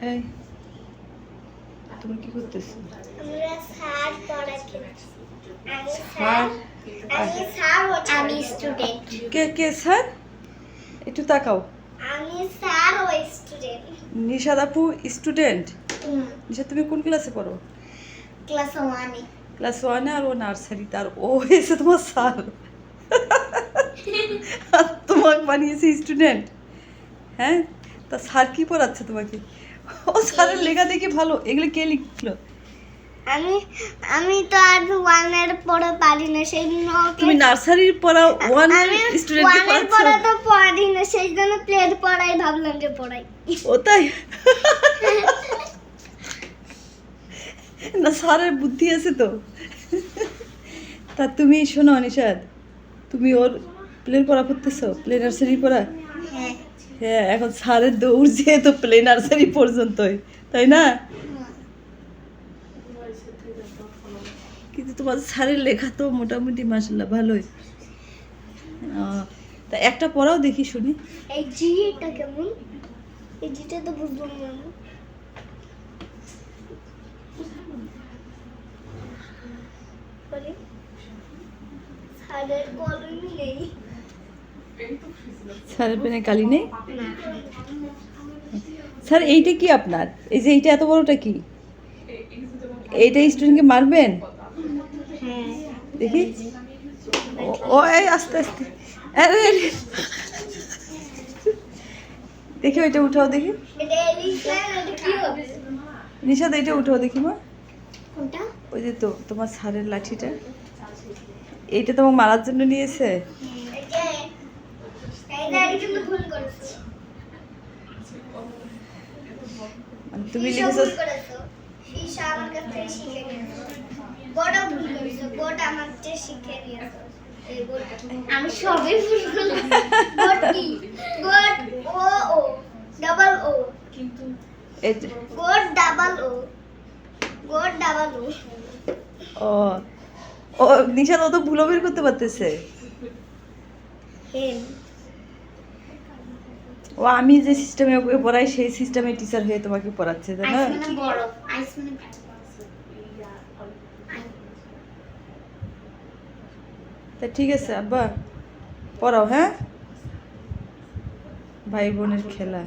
এই তুমি কি করতেছো? আমরা স্যার পড়াচ্ছি। আমি স্যার? আমি স্টুডেন্ট। কে কে স্যার? একটু তাকাও। আমি স্যার ও স্টুডেন্ট। নিশাদ আপু স্টুডেন্ট? নিশা তুমি কোন ক্লাসে পড়ো? ক্লাস 1 এ। ক্লাস 1 আর ও নার্সারি, তার ও এসে তোমার স্যার। আর তোমাকে বানিয়েছে স্টুডেন্ট? হ্যাঁ, তা স্যার কি পড়াচ্ছে তোমাকে? ও স্যারের লেখা দেখে ভালো। এগুলো কে লিখলো? আমি আমি তো আর 1 এর পড়া পারি না, সেই জন্য তুমি নার্সারির পড়া 1 আমি স্টুডেন্টকে 1 এর পড়াচ্ছো? পড়া তো পারি না, সেই জন্য প্লেট পড়াই ভাবলাম যে পড়াই। ও তাই? না, স্যারের বুদ্ধি আছে তো। তা তুমি শোনো নিশাদ, তুমি ওর প্লেন পড়া করতেছো? প্লে নার্সারি পড়া? হ্যাঁ। হ্যাঁ, এখন স্যারের দৌড় যেহেতু প্লে নার্সারি পর্যন্তই, তাই না? কিন্তু তোমার স্যারের লেখা তো মোটামুটি মাশাআল্লাহ ভালোই। তা একটা পড়াও দেখি শুনি। এই জিটা কেমন? এই জিটা তো বুঝলাম না। বলি স্যারের কলমই নেই। স্যারের পেনে কালি নেই? স্যার এইটা কি আপনার? এই যে এইটা এত বড়টা কি? এইটা স্টুডেন্টকে মারবেন? হ্যাঁ। দেখি। ও এই আস্তে আস্তে। আরে আরে। দেখি ওইটা উঠাও দেখি। এটা এলিশা, এটা কি হবে? নিশাদ এইটা উঠাও দেখি মা। কোনটা? ওই যে তো তোমার স্যারের লাঠিটা, এইটা তোমাকে মারার জন্য নিয়েছে? এইটা কিন্তু ভুল করেছো। মানে তুমি ঈশা লিখেছো? ভুল করেছো। ঈশা আমার কাছ থেকে শিখে নিয়েছো। বোর্ডও ভুল করেছো। বোর্ড আমার থেকে শিখে নিয়েছো। এই বোর্ডটা আমি সবই ভুল করলাম। বোর্ড কি? Board O O double O. কিন্তু এই যে board double O. Board double O. ও ও নিশাদ ও তো ভুলো বের করতে পারতেছে। হেম। ও আমি যে সিস্টেমে ওকে পড়াই সেই সিস্টেমে টিচার হয়ে তোমাকে পড়াচ্ছে, তাই না? আইস মানে বড়। আইস মানে তা ঠিক আছে আব্বা, পড়াও হ্যাঁ, ভাই বোনের খেলা।